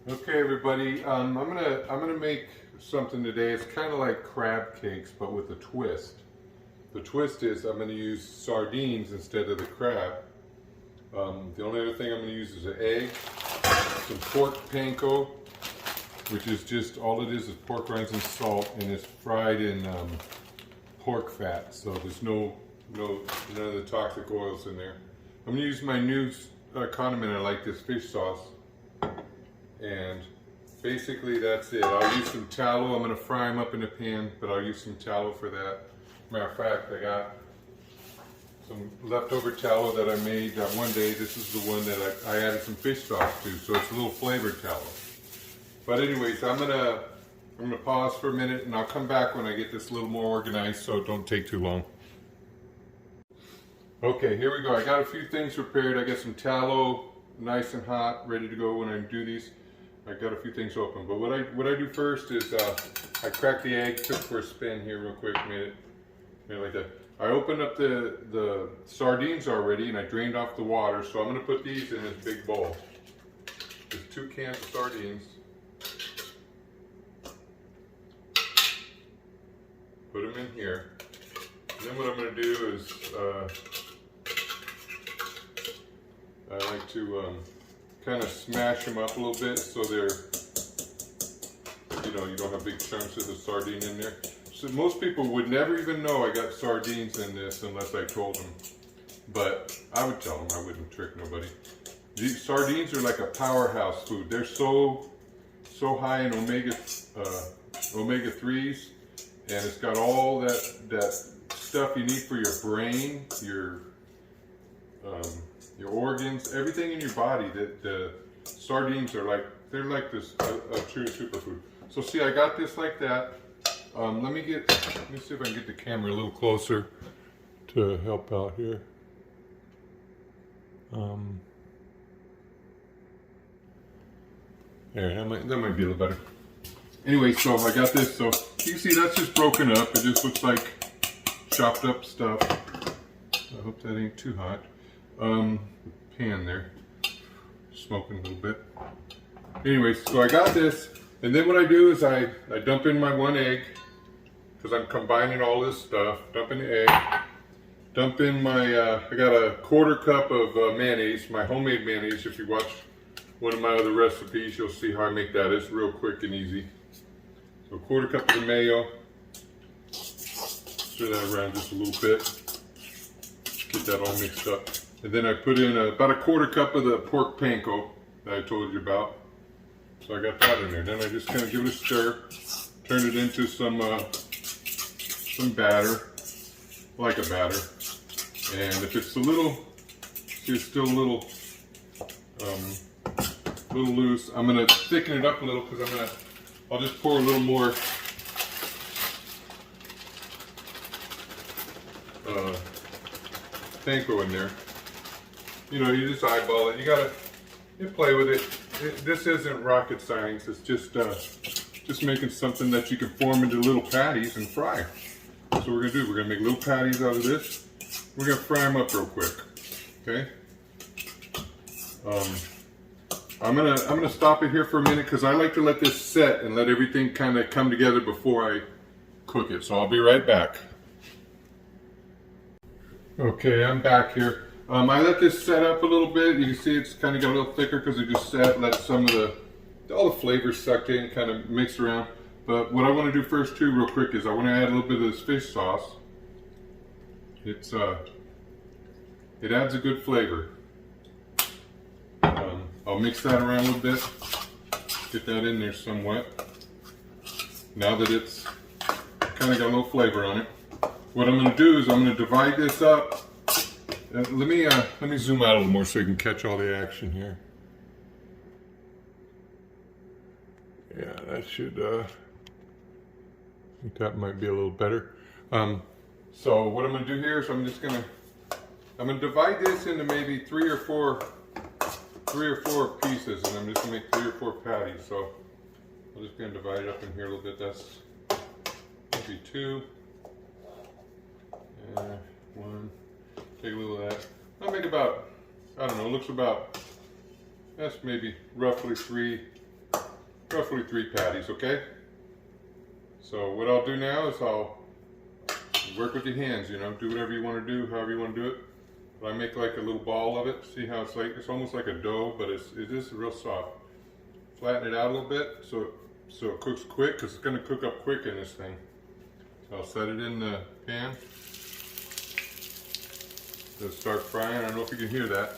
Okay, everybody. I'm gonna make something today. It's kind of like crab cakes, but with a twist. The twist is I'm gonna use sardines instead of the crab. The only other thing I'm gonna use is an egg, some pork panko, which is just all it is pork rinds and salt, and it's fried in pork fat. So there's none of the toxic oils in there. I'm gonna use my new condiment. I like this fish sauce. And basically that's it. I'll use some tallow. I'm going to fry them up in a pan, but I'll use some tallow for that. Matter of fact, I got some leftover tallow that I made one day. This is the one that I added some fish sauce to, so it's a little flavored tallow. But anyways, I'm gonna pause for a minute, and I'll come back when I get this a little more organized, so it don't take too long. Okay, here we go. I got a few things prepared. I got some tallow, nice and hot, ready to go when I do these. I got a few things open, but what I do first is I crack the egg, took for a spin here real quick, made it like that. I opened up the sardines already, and I drained off the water, so I'm going to put these in this big bowl. There's 2 cans of sardines. Put them in here. And then what I'm going to do is I like to kind of smash them up a little bit so they're, you don't have big chunks of the sardine in there. So most people would never even know I got sardines in this unless I told them. But I would tell them, I wouldn't trick nobody. These sardines are like a powerhouse food. They're so high in omega 3s, and it's got all that stuff you need for your brain, your organs, everything in your body. That the sardines are like, they're like this a true superfood. So see, I got this like that. Let me see if I can get the camera a little closer to help out here. There, that might be a little better. Anyway, so I got this. So you can see that's just broken up. It just looks like chopped up stuff. I hope that ain't too hot. Pan there, smoking a little bit. Anyway, so I got this, and then what I do is I dump in my 1 egg, because I'm combining all this stuff. Dump in the egg, dump in my, I got a 1/4 cup of mayonnaise, my homemade mayonnaise. If you watch one of my other recipes, you'll see how I make that. It's real quick and easy. So 1/4 cup of the mayo, stir that around just a little bit, get that all mixed up. And then I put in about a 1/4 cup of the pork panko that I told you about. So I got that in there. Then I just kind of give it a stir, turn it into some batter, like a batter. And if it's a little, see, it's still a little loose, I'm gonna thicken it up a little, because I'll just pour a little more panko in there. You just eyeball it. You play with it. This isn't rocket science. It's just making something that you can form into little patties and fry. That's what we're gonna do. We're gonna make little patties out of this. We're gonna fry them up real quick. Okay. I'm gonna stop it here for a minute, because I like to let this set and let everything kind of come together before I cook it. So I'll be right back. Okay, I'm back here. I let this set up a little bit. You can see it's kind of got a little thicker because it just sat, let some of all the flavors sucked in, kind of mixed around. But what I want to do first too, real quick, is I want to add a little bit of this fish sauce. It adds a good flavor. I'll mix that around a little bit, get that in there somewhat. Now that it's kind of got a little flavor on it, what I'm going to do is I'm going to divide this up. Let me zoom out a little more so you can catch all the action here. Yeah, that should, I think that might be a little better. So what I'm going to do here is I'm going to divide this into maybe three or four pieces, and I'm just going to make 3 or 4 patties. So I'm just going to divide it up in here a little bit. That's maybe 2. 1. Take a little of that. I'll make about, I don't know, looks about, that's maybe roughly 3 roughly 3 patties, okay? So what I'll do now is I'll work with your hands, you know, do whatever you want to do, however you want to do it. But I make like a little ball of it. See how it's like, it's almost like a dough, but it is real soft. Flatten it out a little bit so it cooks quick, because it's going to cook up quick in this thing. So I'll set it in the pan. It'll start frying. I don't know if you can hear that.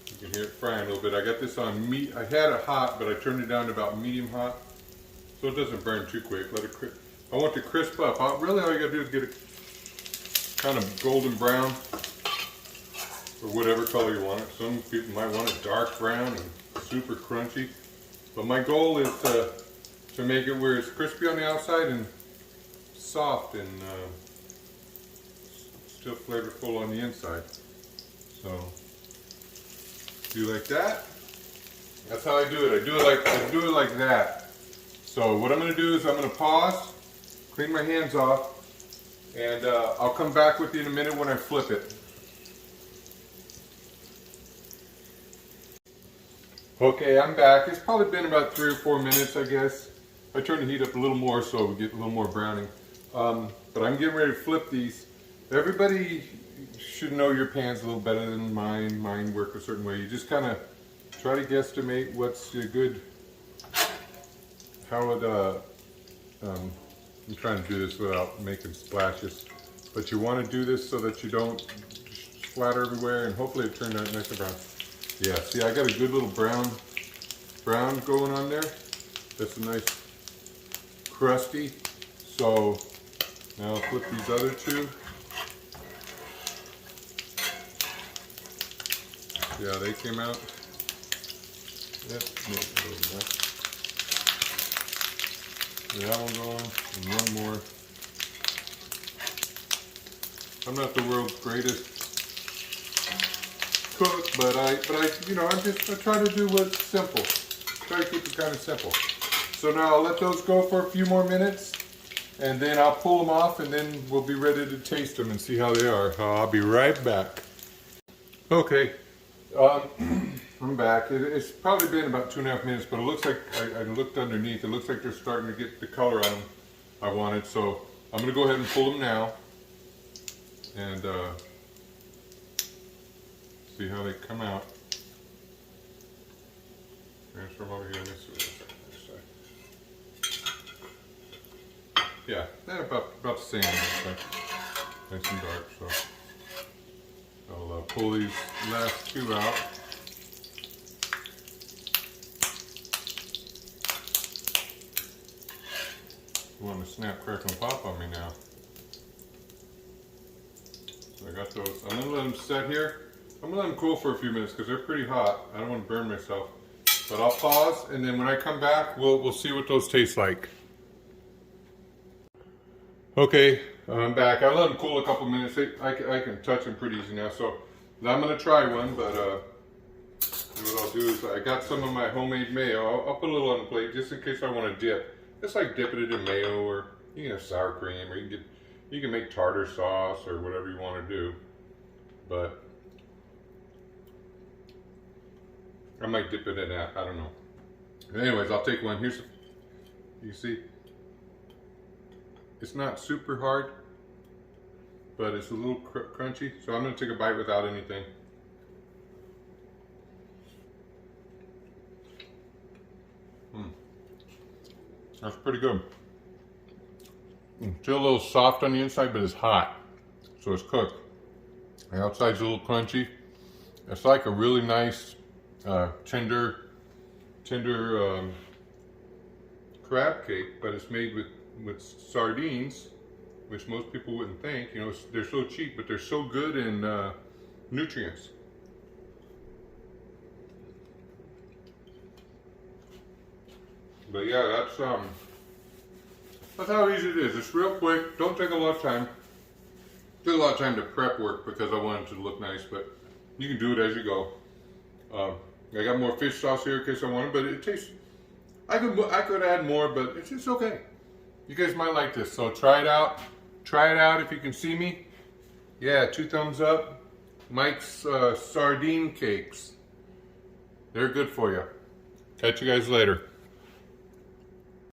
You can hear it frying a little bit. I got this on meat. I had it hot, but I turned it down to about medium hot, so it doesn't burn too quick. Let it crisp. I want it to crisp up. Really, all you gotta do is get it kind of golden brown, or whatever color you want it. Some people might want it dark brown and super crunchy. But my goal is to make it where it's crispy on the outside and soft and still flavorful on the inside. So do like that. That's how I do it. I do it like that. So what I'm going to do is I'm going to pause, clean my hands off, and I'll come back with you in a minute when I flip it. Okay, I'm back. It's probably been about 3 or 4 minutes, I guess. I turned the heat up a little more so we get a little more browning. But I'm getting ready to flip these. Everybody should know your pans a little better than mine. Mine work a certain way. You just kind of try to guesstimate what's a good, how it, I'm trying to do this without making splashes. But you want to do this so that you don't splatter everywhere, and hopefully it turned out nice and brown. Yeah, see, I got a good little brown going on there. That's a nice crusty. So now I'll flip these other 2. Yeah, they came out. Yep, that one going, and one more. I'm not the world's greatest cook, but I you know, I try to do what's simple. Try to keep it kind of simple. So now I'll let those go for a few more minutes, and then I'll pull them off, and then we'll be ready to taste them and see how they are. I'll be right back. Okay, I'm back. It's probably been about 2.5 minutes, but it looks like, I looked underneath, it looks like they're starting to get the color on them I wanted. So I'm going to go ahead and pull them now, and see how they come out. Transfer them over here this side. Yeah, they're about the same. Nice and dark. So I'll pull these last 2 out. You want to snap, crackle, and pop on me now. So I got those. I'm going to let them set here. I'm going to let them cool for a few minutes because they're pretty hot. I don't want to burn myself. But I'll pause, and then when I come back, we'll see what those taste like. Okay, I'm back. I let them cool a couple minutes. I can touch them pretty easy now. So I'm going to try one, but what I'll do is I got some of my homemade mayo. I'll put a little on the plate just in case I want to dip. It's like dipping it in mayo, or you can have sour cream, or you can make tartar sauce or whatever you want to do. But I might dip it in that. I don't know. But anyways, I'll take one. Here's, you see, it's not super hard, but it's a little crunchy. So I'm going to take a bite without anything. That's pretty good. Still a little soft on the inside, but it's hot, so it's cooked. The outside's a little crunchy. It's like a really nice, tender crab cake, but it's made with sardines, which most people wouldn't think. You know, they're so cheap, but they're so good in nutrients. But yeah, that's how easy it is. It's real quick. Don't take a lot of time. Took a lot of time to prep work because I wanted it to look nice, but you can do it as you go. I got more fish sauce here in case I wanted, but it tastes. I could add more, but it's okay. You guys might like this, so try it out. Try it out if you can see me. Yeah, 2 thumbs up. Mike's sardine cakes. They're good for you. Catch you guys later.